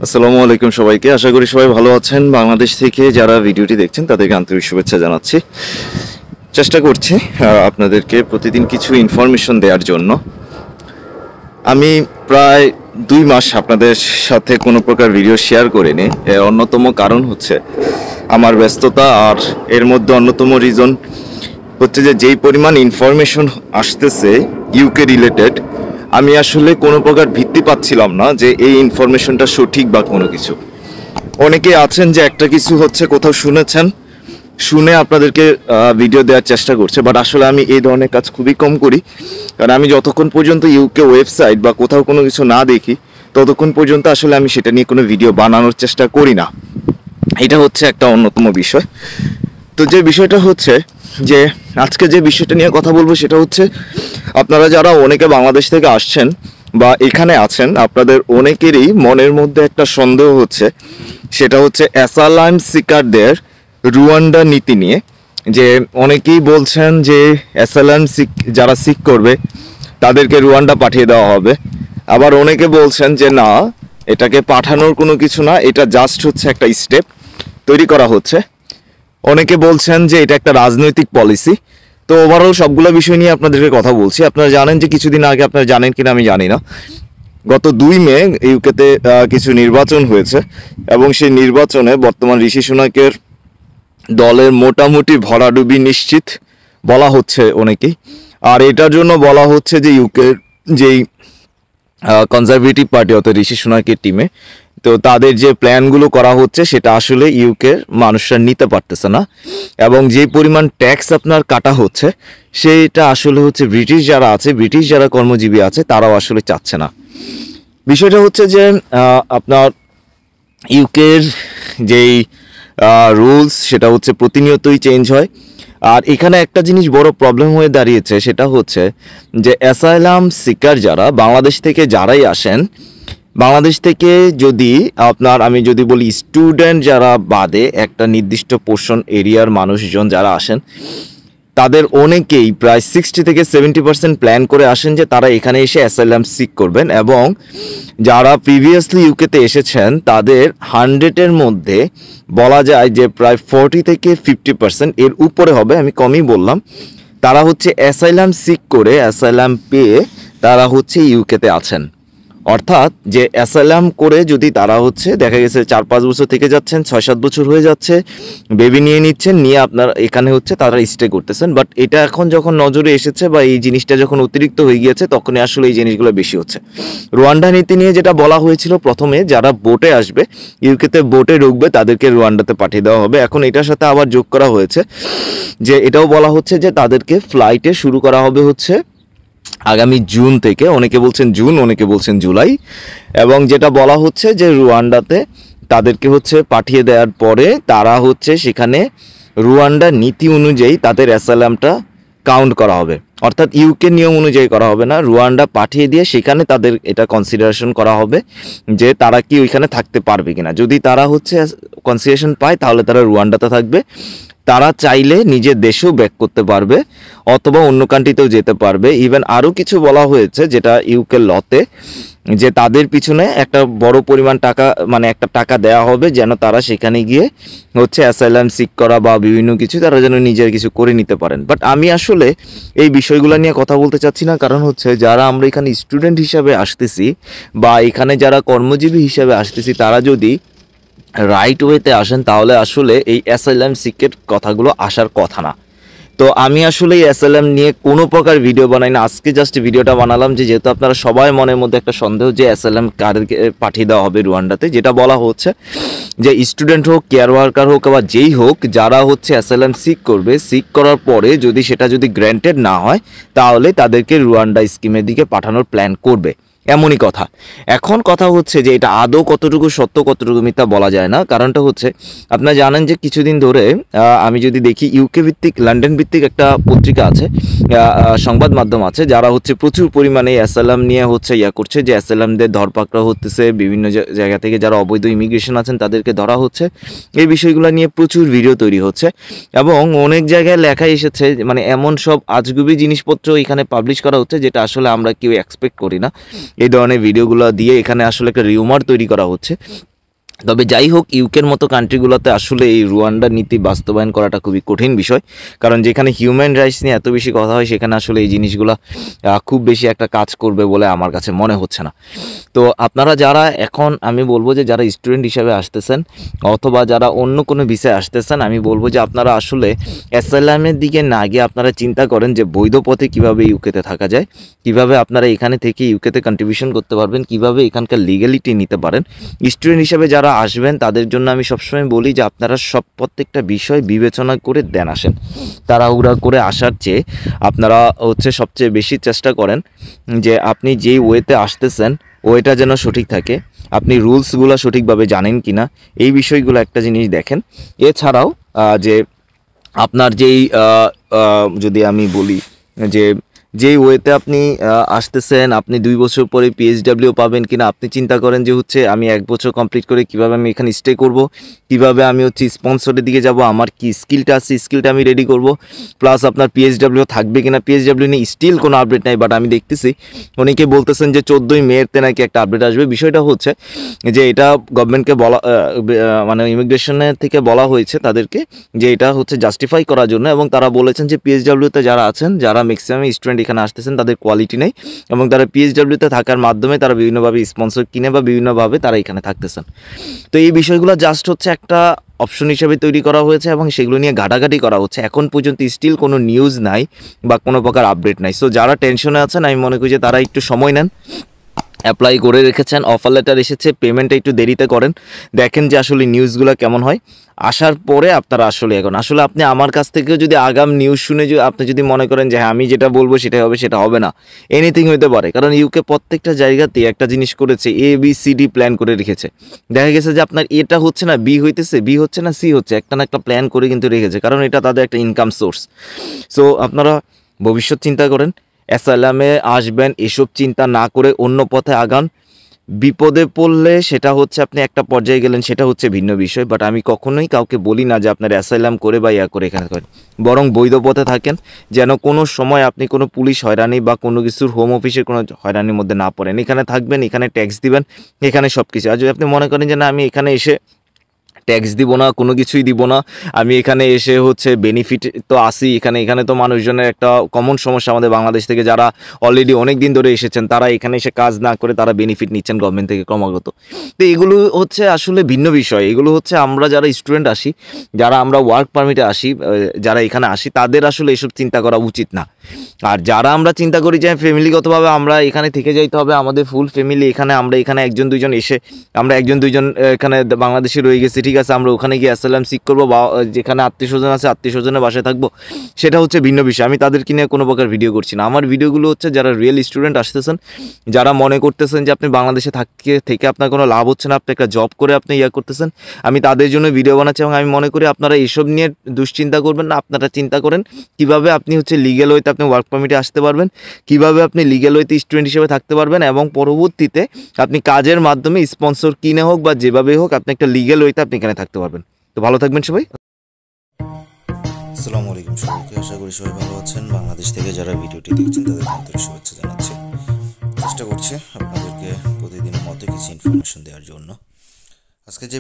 আসসালামু আলাইকুম সবাইকে। আশা করি সবাই ভালো আছেন। বাংলাদেশ থেকে যারা ভিডিওটি দেখছেন তাদেরকে আন্তরিক শুভেচ্ছা জানাচ্ছি। চেষ্টা করছি আপনাদেরকে প্রতিদিন কিছু ইনফরমেশন দেওয়ার জন্য। আমি প্রায় 2 মাস আপনাদের সাথে কোনো প্রকার ভিডিও শেয়ার করিনি। এর অন্যতম কারণ হচ্ছে আমার ব্যস্ততা, আর এর মধ্যে অন্যতম রিজন হচ্ছে যে যেই পরিমাণ ইনফরমেশন আসতেছে ইউকে রিলেটেড, আমি আসলে কোনো প্রকার ভিত্তি পাচ্ছিলাম না যে এই ইনফরমেশনটা সঠিক বা কোনো কিছু। অনেকে আছেন যে একটা কিছু হচ্ছে কোথাও শুনেছেন, শুনে আপনাদেরকে ভিডিও দেওয়ার চেষ্টা করছে, বাট আসলে আমি এই ধরনের কাজ খুবই কম করি। কারণ আমি যতক্ষণ পর্যন্ত ইউকে ওয়েবসাইট বা কোথাও কোনো কিছু না দেখি ততক্ষণ পর্যন্ত আসলে আমি সেটা নিয়ে কোনো ভিডিও বানানোর চেষ্টা করি না। এটা হচ্ছে একটা অন্যতম বিষয়। তো যে বিষয়টা হচ্ছে যে আজকে যে বিষয়টা নিয়ে কথা বলবো সেটা হচ্ছে, আপনারা যারা অনেকে বাংলাদেশ থেকে আসছেন বা এখানে আছেন, আপনাদের অনেকেরই মনের মধ্যে একটা সন্দেহ হচ্ছে, সেটা হচ্ছে অ্যাসাইলাম সিকারদের রুয়ান্ডা নীতি নিয়ে। যে অনেকেই বলছেন যে অ্যাসাইলাম যারা সিক করবে তাদেরকে রুয়ান্ডা পাঠিয়ে দেওয়া হবে। আবার অনেকে বলছেন যে না, এটাকে পাঠানোর কোনো কিছু না, এটা জাস্ট হচ্ছে একটা স্টেপ তৈরি করা হচ্ছে। অনেকে বলছেন যে এটা একটা রাজনৈতিক পলিসি। তো ওভারঅল সবগুলো বিষয় নিয়ে আপনাদেরকে কথা বলছি। আপনারা জানেন যে কিছুদিন আগে, আপনারা জানেন কিনা আমি জানি না, গত 2 মে ইউকেতে কিছু নির্বাচন হয়েছে এবং সেই নির্বাচনে বর্তমান ঋষি সুনাকের দলের মোটামুটি ভরাডুবি নিশ্চিত বলা হচ্ছে অনেকেই। আর এটার জন্য বলা হচ্ছে যে ইউকের যেই কনজারভেটিভ পার্টি অর্থাৎ ঋষি সুনাকের টিমে, তো তাদের যে প্ল্যানগুলো করা হচ্ছে সেটা আসলে ইউকের মানুষরা নিতে পারতেছে না, এবং যে পরিমাণ ট্যাক্স আপনার কাটা হচ্ছে সেটা আসলে হচ্ছে ব্রিটিশ যারা আছে, ব্রিটিশ যারা কর্মজীবী আছে তারাও আসলে চাচ্ছে না। বিষয়টা হচ্ছে যে আপনার ইউকের যেই রুলস সেটা হচ্ছে প্রতিনিয়তই চেঞ্জ হয়। আর এখানে একটা জিনিস বড় প্রবলেম হয়ে দাঁড়িয়েছে, সেটা হচ্ছে যে অ্যাসাইলাম সিকার যারা বাংলাদেশ থেকে যারাই আসেন, বাংলাদেশ থেকে যদি আমি যদি বলি স্টুডেন্ট যারা বাদে একটা নির্দিষ্ট পোর্শন এরিয়ার মানুষজন যারা আসেন, তাদের অনেকেই প্রায় 60 থেকে 70% প্ল্যান করে আসেন যে তারা এখানে এসে অ্যাসাইলাম সিক করবেন। এবং যারা প্রিভিয়াসলি ইউকেতে এসেছেন তাদের 100-এর মধ্যে বলা যায় যে প্রায় 40 থেকে 50%, এর উপরে হবে, আমি কমই বললাম, তারা হচ্ছে অ্যাসাইলাম সিক করে অ্যাসাইলাম পেয়ে তারা হচ্ছে ইউকেতে আছেন। অর্থাৎ যে অ্যাসাইলাম করে যদি তারা হচ্ছে দেখা গেছে 4-5 বছর থেকে যাচ্ছেন, 6-7 বছর হয়ে যাচ্ছে, বেবি নিয়ে নিচ্ছেন, নিয়ে আপনার এখানে হচ্ছে তারা স্টে করতেছেন। বাট এটা এখন যখন নজরে এসেছে বা এই জিনিসটা যখন অতিরিক্ত হয়ে গিয়েছে তখনই আসলে এই জিনিসগুলো বেশি হচ্ছে। রুয়ান্ডা নীতি নিয়ে যেটা বলা হয়েছিল প্রথমে, যারা বোটে আসবে ইউকেতে, বোটে ঢুকবে, তাদেরকে রুয়ান্ডাতে পাঠিয়ে দেওয়া হবে। এখন এটার সাথে আবার যোগ করা হয়েছে যে এটাও বলা হচ্ছে যে তাদেরকে ফ্লাইটে শুরু করা হবে হচ্ছে আগামী জুন থেকে। অনেকে বলছেন জুন, অনেকে বলছেন জুলাই। এবং যেটা বলা হচ্ছে যে রুয়ান্ডাতে তাদেরকে হচ্ছে পাঠিয়ে দেওয়ার পরে তারা হচ্ছে সেখানে রুয়ান্ডা নীতি অনুযায়ী তাদের অ্যাসাইলামটা কাউন্ট করা হবে, অর্থাৎ ইউকে নিয়ম অনুযায়ী করা হবে না। রুয়ান্ডা পাঠিয়ে দিয়ে সেখানে তাদের এটা কনসিডারেশন করা হবে যে তারা কি ওইখানে থাকতে পারবে কিনা। যদি তারা হচ্ছে কনসিডারেশন পায় তাহলে তারা রুয়ান্ডাতে থাকবে। তারা চাইলে নিজের দেশেও ব্যাক করতে পারবে অথবা অন্য কান্ট্রিতেও যেতে পারবে। ইভেন আরও কিছু বলা হয়েছে যেটা ইউকে লতে, যে তাদের পিছনে একটা বড় পরিমাণ টাকা, মানে একটা টাকা দেওয়া হবে যেন তারা সেখানে গিয়ে হচ্ছে অ্যাসাইলাম সিক করা বা বিভিন্ন কিছু তারা যেন নিজের কিছু করে নিতে পারেন। বাট আমি আসলে এই বিষয়গুলো নিয়ে কথা বলতে চাচ্ছি না, কারণ হচ্ছে যারা আমরা এখানে স্টুডেন্ট হিসাবে আসতেছি বা এখানে যারা কর্মজীবী হিসাবে আসতেছি, তারা যদি রাইট ওয়েতে আসেন তাহলে আসলে এই অ্যাসাইলাম সিকের কথাগুলো আসার কথা না। তো আমি আসলে এই অ্যাসাইলাম নিয়ে কোনো প্রকার ভিডিও বানাই না। আজকে জাস্ট ভিডিওটা বানালাম যে যেহেতু আপনারা সবাই মনের মধ্যে একটা সন্দেহ যে অ্যাসাইলাম কারকে পাঠিয়ে দেওয়া হবে রুয়ান্ডাতে, যেটা বলা হচ্ছে যে স্টুডেন্ট হোক, কেয়ার ওয়ার্কার হোক বা যেই হোক, যারা হচ্ছে অ্যাসাইলাম সিক করবে, সিক করার পরে যদি সেটা গ্র্যান্টেড না হয় তাহলে তাদেরকে রুয়ান্ডা স্কিমের দিকে পাঠানোর প্ল্যান করবে, এমনই কথা। এখন কথা হচ্ছে যে এটা আদৌ কতটুকু সত্য কতটুকু মিথ্যা বলা যায় না। কারণটা হচ্ছে আপনারা জানেন যে কিছুদিন ধরে আমি যদি দেখি ইউকে ভিত্তিক, লন্ডন ভিত্তিক একটা পত্রিকা আছে, সংবাদ মাধ্যম আছে, যারা হচ্ছে প্রচুর পরিমাণে অ্যাসাইলাম নিয়ে হচ্ছে করছে, যে অ্যাসাইলামদের ধরপাকড়া হচ্ছে, বিভিন্ন জায়গা থেকে যারা অবৈধ ইমিগ্রেশন আছেন তাদেরকে ধরা হচ্ছে। এই বিষয়গুলো নিয়ে প্রচুর ভিডিও তৈরি হচ্ছে এবং অনেক জায়গায় লেখা এসেছে, মানে এমন সব আজগুবি জিনিসপত্র এখানে পাবলিশ করা হচ্ছে যেটা আসলে আমরা কেউ এক্সপেক্ট করি না। এই ধরনের ভিডিওগুলো দিয়ে এখানে আসলে একটা রিউমার তৈরি করা হচ্ছে তবে যাই হোক, ইউকের মতো কান্ট্রিগুলোতে আসলে এই রুয়ান্ডা নীতি বাস্তবায়ন করাটা খুবই কঠিন বিষয়, কারণ যেখানে হিউম্যান রাইটস নিয়ে এত বেশি কথা হয় সেখানে আসলে এই জিনিসগুলো খুব বেশি একটা কাজ করবে বলে আমার কাছে মনে হচ্ছে না। তো আপনারা যারা এখন, আমি বলবো যে যারা স্টুডেন্ট হিসাবে আসতেছেন অথবা যারা অন্য কোনো বিষয়ে আসতেছেন, আমি বলবো যে আপনারা আসলে অ্যাসাইলামের দিকে না গিয়ে আপনারা চিন্তা করেন যে বৈধ পথে কীভাবে ইউকেতে থাকা যায়, কিভাবে আপনারা এখানে থেকে ইউকেতে কন্ট্রিবিউশন করতে পারবেন, কিভাবে এখানকার লিগ্যালিটি নিতে পারেন। স্টুডেন্ট হিসেবে যারা আসবেন তাদের জন্য আমি সবসময় বলি যে আপনারা প্রত্যেকটা বিষয় বিবেচনা করে দেন আসেন। তাড়াহুড়া করে আসার চেয়ে আপনারা সবচেয়ে বেশি চেষ্টা করেন যে আপনি যেই ওয়েতে আসতেছেন ওয়েটা যেন সঠিক থাকে, আপনি রুলসগুলো সঠিকভাবে জানেন কি না, এই বিষয়গুলো একটা জিনিস দেখেন। এছাড়াও যে আপনার যদি আমি বলি যে যেই ওয়েতে আপনি আসতেছেন, আপনি 2 বছর পরে পিএইচডাব্লিউ পাবেন কিনা, আপনি চিন্তা করেন যে আমি 1 বছর কমপ্লিট করে কিভাবে আমি এখানে স্টে করব, কিভাবে আমি স্পন্সরের দিকে যাব, আমার কি স্কিলটা আছে, স্কিলটা আমি রেডি করব, প্লাস আপনার পিএইচডাব্লিউ থাকবে কিনা। পিএইচডাব্লিউ নিয়ে স্টিল কোনো আপডেট নাই, বাট আমি দেখতেছি অনেকে বলতেছেন যে 14ই মেতে নাকি একটা আপডেট আসবে। বিষয়টা হচ্ছে যে এটা গভর্নমেন্টকে বলা, মানে ইমিগ্রেশনের থেকে বলা হয়েছে তাদেরকে যে এটা জাস্টিফাই করার জন্য, এবং তারা বলেছেন যে পিএইচডাব্লিউতে যারা আছেন, যারা ম্যাক্সিমাম স্টুডেন্ট এখানে আসতেছেন তাদের কোয়ালিটি নেই, এবং তারা পিএইচডাব্লিউতে থাকার মাধ্যমে তারা বিভিন্নভাবে স্পন্সর কিনে বা বিভিন্নভাবে তারা এখানে থাকতেছেন। তো এই বিষয়গুলো জাস্ট একটা অপশন হিসেবে তৈরি করা হয়েছে এবং সেগুলো নিয়ে ঘাটাঘাটি করা হচ্ছে। এখন পর্যন্ত স্টিল কোনো নিউজ নাই বা কোনো প্রকার আপডেট নাই। সো যারা টেনশনে আছেন, আমি মনে করি যে তারা একটু সময় নেন, অ্যাপ্লাই করে রেখেছেন, অফার লেটার এসেছে, পেমেন্টটা একটু দেরিতে করেন, দেখেন যে আসলে নিউজগুলো কেমন হয়। আসার পরে আপনারা আসলে আপনি আমার কাছ থেকেও যদি আগাম নিউজ শুনে আপনি যদি মনে করেন যে হ্যাঁ আমি যেটা বলবো সেটাই হবে, সেটা হবে না। এনিথিং হতে পারে, কারণ ইউকে প্রত্যেকটা জায়গাতেই একটা জিনিস করেছে, ABCD প্ল্যান করে রেখেছে। দেখা গেছে যে আপনার এটা হচ্ছে না, বি হইতেছে, বি হচ্ছে না, সি হচ্ছে, একটা না একটা প্ল্যান করে কিন্তু রেখেছে, কারণ এটা তাদের একটা ইনকাম সোর্স। সো আপনারা ভবিষ্যৎ চিন্তা করেন, অ্যাসাইলামে আসবেন এসব চিন্তা না করে অন্য পথে আগান। বিপদে পড়লে সেটা আপনি একটা পর্যায়ে গেলেন, সেটা ভিন্ন বিষয়, বাট আমি কখনোই কাউকে বলি না যে আপনার অ্যাসাইলাম করে বা করে এখানে করেন, বরং বৈধ পথে থাকেন, যেন কোনো সময় আপনি কোনো পুলিশ হয়রানি বা কোনো কিছুর হোম অফিসের কোনো হয়রানির মধ্যে না পড়েন। এখানে থাকবেন, এখানে ট্যাক্স দিবেন, এখানে সব কিছু। আর যদি আপনি মনে করেন যে না আমি এখানে এসে ট্যাক্স দিব না, কোনো কিছুই দিব না, আমি এখানে এসে বেনিফিট তো আসি, এখানে তো মানুষজনের একটা কমন সমস্যা, আমাদের বাংলাদেশ থেকে যারা অলরেডি অনেক দিন ধরে এসেছেন তারা এখানে এসে কাজ না করে তারা বেনিফিট নিচ্ছেন গভর্নমেন্ট থেকে ক্রমাগত। তো এগুলো আসলে ভিন্ন বিষয়। এগুলো আমরা যারা স্টুডেন্ট আসি, যারা আমরা ওয়ার্ক পারমিটে আসি, যারা এখানে আসি, তাদের আসলে এসব চিন্তা করা উচিত না। আর যারা আমরা চিন্তা করি যে ফ্যামিলিগতভাবে আমরা এখানে থেকে যাইতে হবে, আমাদের ফুল ফ্যামিলি এখানে, আমরা এখানে একজন দুইজন এসে, আমরা একজন দুইজন এখানে বাংলাদেশে রয়ে গেছি, ঠিক আছে, আমরা ওখানে গিয়ে অ্যাসাইলাম সিক করবো বা যেখানে আত্মীয় স্বজন আছে আত্মীয় স্বজনের বাসায় থাকবো, সেটা ভিন্ন বিষয়। আমি তাদেরকে নিয়ে কোনো প্রকার ভিডিও করছি না। আমার ভিডিওগুলো যারা রিয়েল স্টুডেন্ট আসতেছেন, যারা মনে করতেছেন যে আপনি বাংলাদেশে থেকে আপনার কোনো লাভ হচ্ছে না, আপনি একটা জব করে আপনি করতেছেন, আমি তাদের জন্য ভিডিও বানাচ্ছি। এবং আমি মনে করি আপনারা এসব নিয়ে দুশ্চিন্তা করবেন না, আপনারা চিন্তা করেন কীভাবে আপনি লিগ্যাল ওয়েতে আপনি ওয়ার্ক পারমিটে আসতে পারবেন, কীভাবে আপনি লিগ্যাল ওয়েতে স্টুডেন্ট হিসেবে থাকতে পারবেন, এবং পরবর্তীতে আপনি কাজের মাধ্যমে স্পন্সর কিনে হোক বা যেভাবে হোক আপনি একটা লিগ্যাল ওয়েতে আপনি এখানে থাকতে পারবেন। তো ভালো থাকবেন সবাই। আসসালামু আলাইকুম সবাইকে, আশা করি সবাই ভালো আছেন। বাংলাদেশ থেকে যারা ভিডিওটি দেখছেন তাদের আন্তরিক শুভেচ্ছা জানাচ্ছি। চেষ্টা করছি আপনাদেরকে প্রতিদিনের মতো কিছু ইনফরমেশন দেওয়ার জন্য। আজকে যে